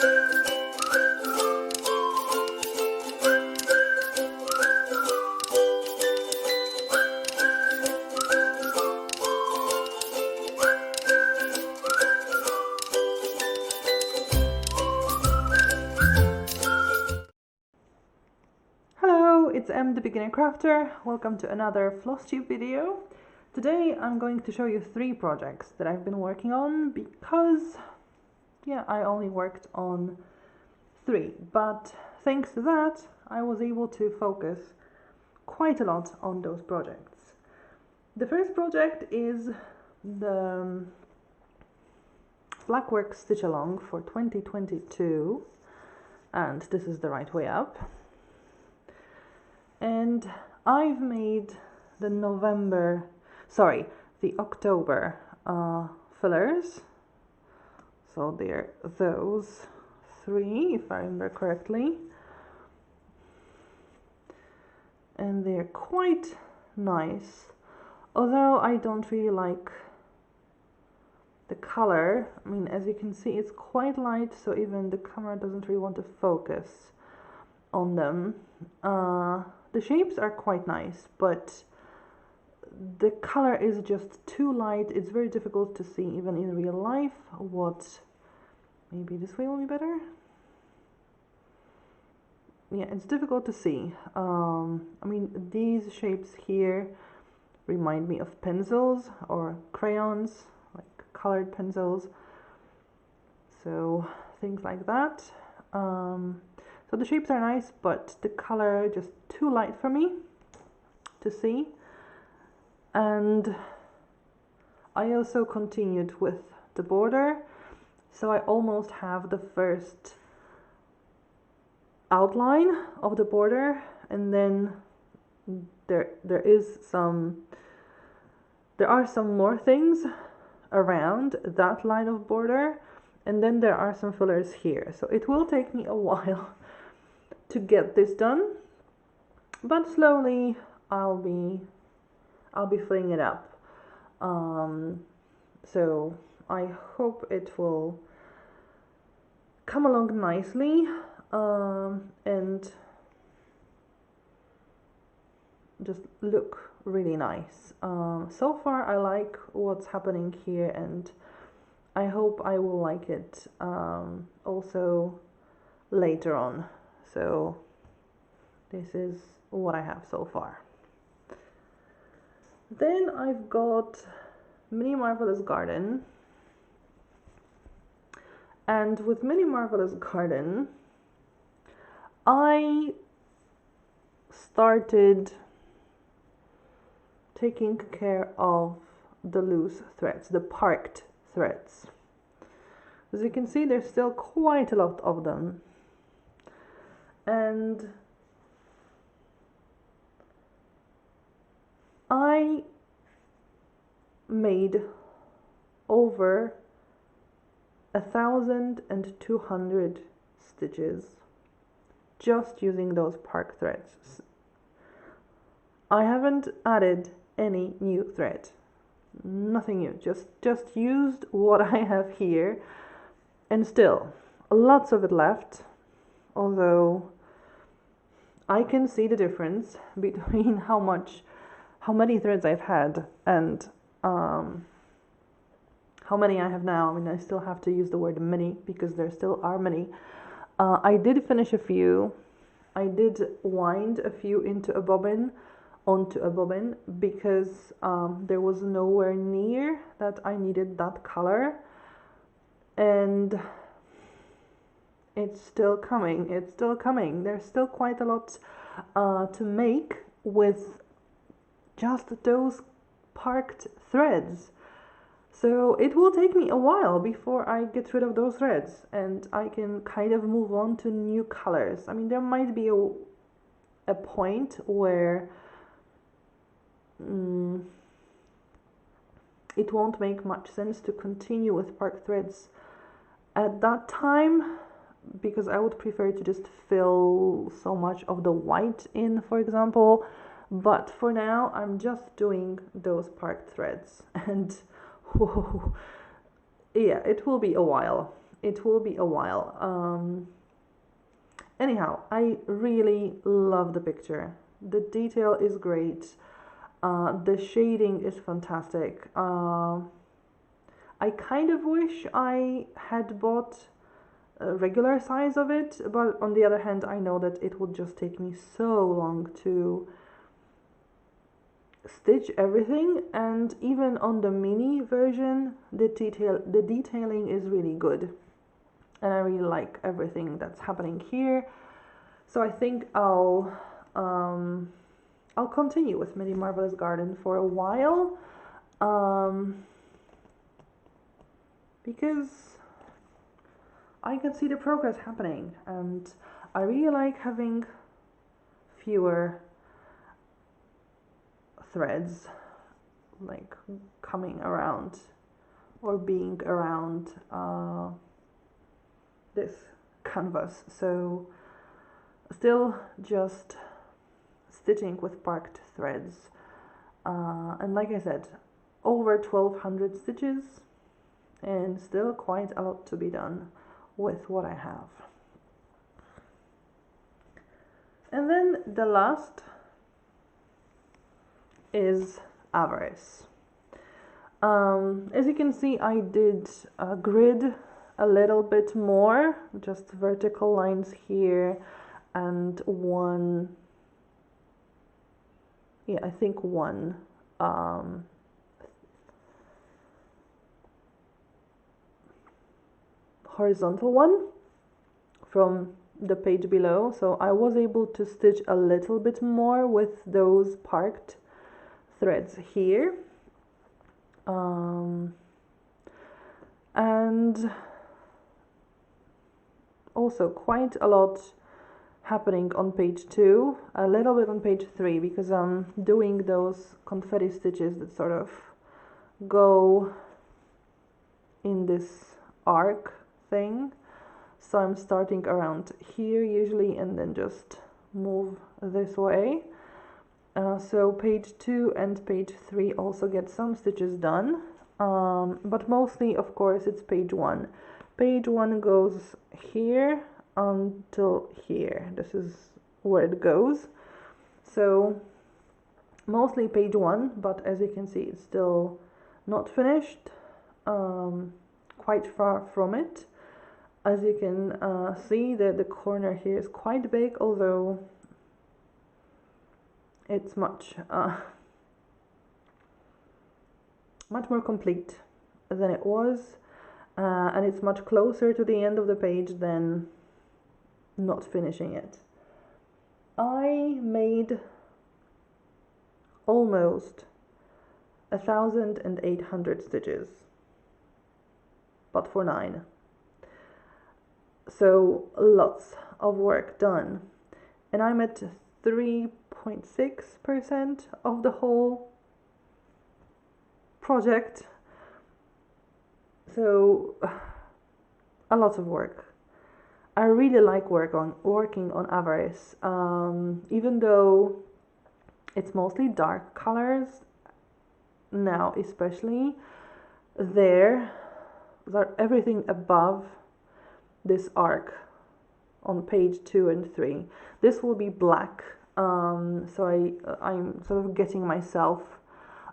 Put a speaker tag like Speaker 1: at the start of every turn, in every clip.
Speaker 1: It's the Beginner Crafter. Welcome to another FlossTube video. Today I'm going to show you 3 projects that I've been working on because, yeah, I only worked on 3, but thanks to that I was able to focus quite a lot on those projects. The first project is the Blackwork Stitch Along for 2022, and this is the right way up. And I've made the October fillers. So they're those 3, if I remember correctly. And they're quite nice. Although I don't really like the color. I mean, as you can see, it's quite light, so even the camera doesn't really want to focus on them. The shapes are quite nice, but the color is just too light. It's very difficult to see even in real life what, maybe this way will be better. Yeah, it's difficult to see. I mean, these shapes here remind me of pencils or crayons, like colored pencils. So things like that. So the shapes are nice, but the color just too light for me to see. And I also continued with the border, so I almost have the first outline of the border, and then there are some more things around that line of border, and then there are some fillers here. So it will take me a while to get this done, but slowly I'll be filling it up. So I hope it will come along nicely and just look really nice. So far I like what's happening here, and I hope I will like it also later on. So this is what I have so far. Then I've got Mini Marvellous Garden, and with Mini Marvellous Garden I started taking care of the loose threads, the parked threads. As you can see, there's still quite a lot of them. And I made over 1,200 stitches just using those park threads. I haven't added any new thread, nothing new, just used what I have here, and still lots of it left. Although I can see the difference between how many threads I've had and how many I have now. I mean, I still have to use the word many because there still are many. I did finish a few. I did wind a few into a bobbin, onto a bobbin, because there was nowhere near that I needed that color. And it's still coming, There's still quite a lot to make with just those parked threads. So it will take me a while before I get rid of those threads and I can kind of move on to new colors. I mean, there might be a point where it won't make much sense to continue with parked threads at that time, because I would prefer to just fill so much of the white in, for example. But for now I'm just doing those parked threads, and whoa, yeah, it will be a while. it will be a while. Anyhow, I really love the picture. The detail is great. The shading is fantastic. I kind of wish I had bought a regular size of it, but on the other hand, I know that it would just take me so long to stitch everything, and even on the mini version, the detailing is really good, and I really like everything that's happening here. So I think I'll continue with Mini Marvellous Garden for a while, because I can see the progress happening, and I really like having fewer threads like coming around or being around this canvas. So still just stitching with parked threads, and like I said, over 1200 stitches, and still quite a lot to be done with what I have. And then the last is Avarice. As you can see, I did grid a little bit more, just vertical lines here, and one, yeah, I think one horizontal one from the page below. So I was able to stitch a little bit more with those parked threads here, and also quite a lot happening on page 2, a little bit on page 3, because I'm doing those confetti stitches that sort of go in this arc thing. So I'm starting around here usually and then just move this way. So page 2 and page 3 also get some stitches done, but mostly, of course, it's page 1. Page 1 goes here until here. This is where it goes. So mostly page 1, but as you can see, it's still not finished, quite far from it. As you can see, the corner here is quite big, although it's much more complete than it was, and it's much closer to the end of the page than not finishing it. I made almost 1,800 stitches, but for 9. So lots of work done, and I'm at 3.6% of the whole project. So a lot of work. I really like working on Avarice, even though it's mostly dark colors now, especially everything above this arc on page 2 and 3. This will be black, so I'm sort of getting myself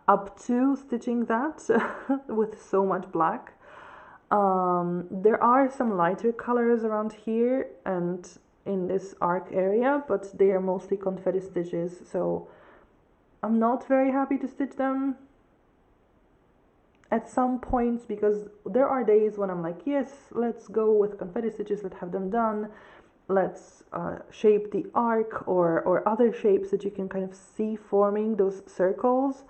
Speaker 1: up to stitching that with so much black. There are some lighter colors around here and in this arc area, but they are mostly confetti stitches, so I'm not very happy to stitch them at some points, because there are days when I'm like, yes, let's go with confetti stitches, let's have them done, let's shape the arc or other shapes that you can kind of see forming those circles,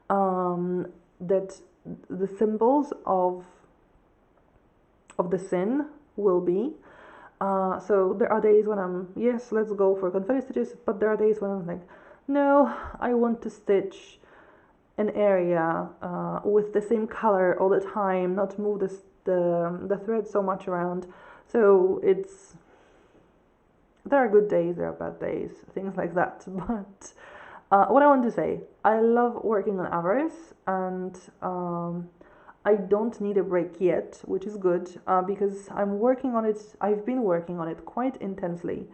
Speaker 1: that the symbols of the sin will be. So there are days when I'm, yes, let's go for confetti stitches, but there are days when I'm like, no, I want to stitch an area with the same color all the time, not move the thread so much around. So there are good days, there are bad days, things like that. But what I want to say, I love working on Avarice, and I don't need a break yet, which is good, because I'm working on it. I've been working on it quite intensely,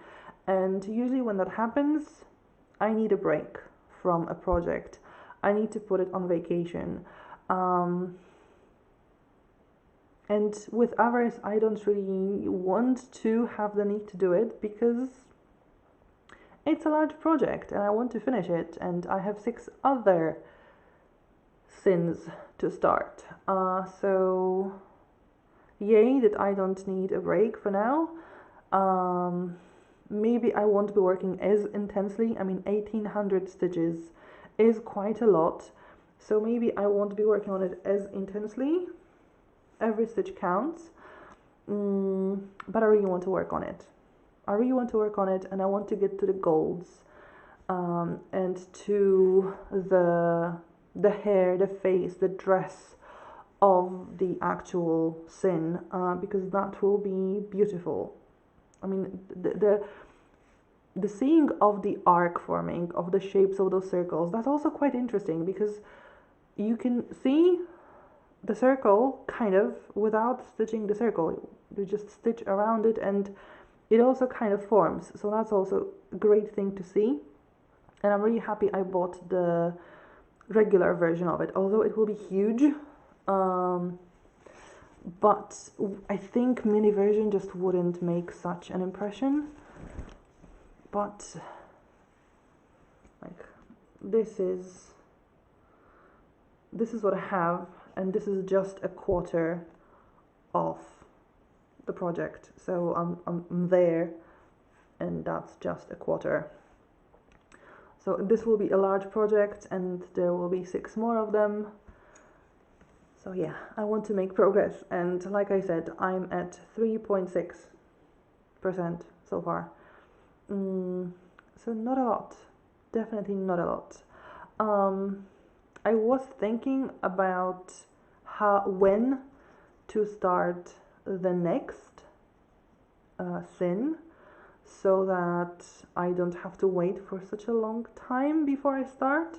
Speaker 1: and usually when that happens, I need a break from a project. I need to put it on vacation. And with Avarice, I don't really want to have the need to do it because it's a large project and I want to finish it, and I have 6 other sins to start. So yay that I don't need a break for now. Maybe I won't be working as intensely. I mean, 1800 stitches is quite a lot, so maybe I won't be working on it as intensely. Every stitch counts, but I really want to work on it. I really want to work on it, and I want to get to the golds, and to the hair, the face, the dress of the actual sin, because that will be beautiful. I mean, the seeing of the arc forming, of the shapes of those circles, that's also quite interesting, because you can see the circle kind of without stitching the circle. You just stitch around it and it also kind of forms. So that's also a great thing to see. And I'm really happy I bought the regular version of it, although it will be huge. But I think mini version just wouldn't make such an impression. But like this is what I have, and this is just a quarter of the project. So I'm there, and that's just a quarter. So this will be a large project, and there will be 6 more of them. So yeah, I want to make progress, and like I said, I'm at 3.6% so far. So not a lot, definitely not a lot. I was thinking about when to start the next sin, so that I don't have to wait for such a long time before I start,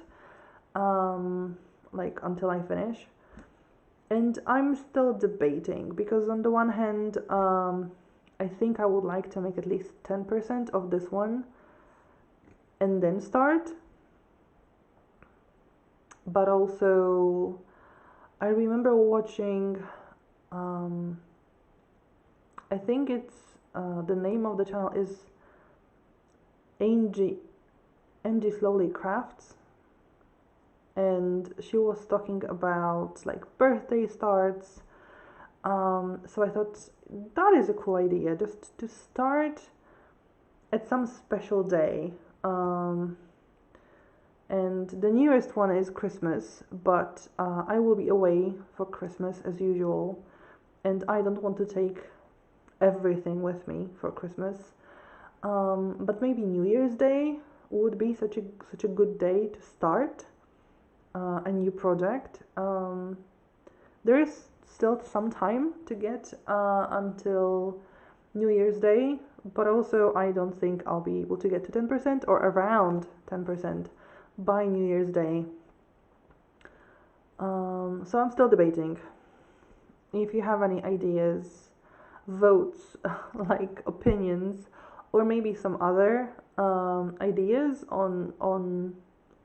Speaker 1: like until I finish. And I'm still debating, because on the one hand, I think I would like to make at least 10% of this one and then start. But also, I remember watching, I think it's, the name of the channel is Angie Slowly Crafts, and she was talking about like birthday starts. So I thought that is a cool idea, just to start at some special day. And the nearest one is Christmas, but I will be away for Christmas as usual, and I don't want to take everything with me for Christmas. But maybe New Year's Day would be such a good day to start a new project. There is still some time to get until New Year's Day, but also I don't think I'll be able to get to 10% or around 10% by New Year's Day. So I'm still debating. If you have any ideas, votes, like opinions, or maybe some other ideas on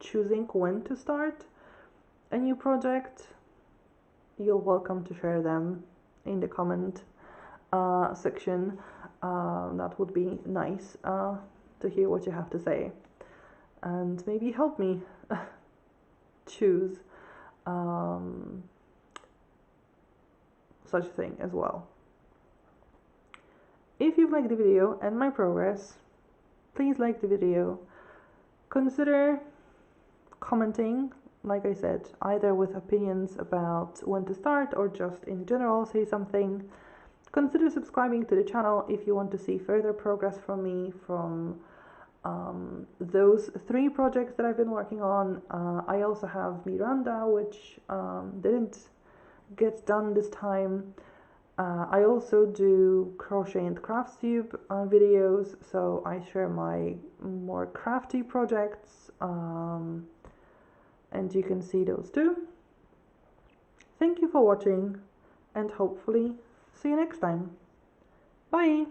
Speaker 1: choosing when to start a new project, you're welcome to share them in the comment section. That would be nice to hear what you have to say, and maybe help me choose such a thing as well. If you've liked the video and my progress, please like the video. Consider commenting, like I said, either with opinions about when to start or just in general say something. Consider subscribing to the channel if you want to see further progress from me from those 3 projects that I've been working on. I also have Miranda, which didn't get done this time. I also do crochet and FlossTube videos, so I share my more crafty projects, and you can see those too. Thank you for watching and hopefully see you next time. Bye!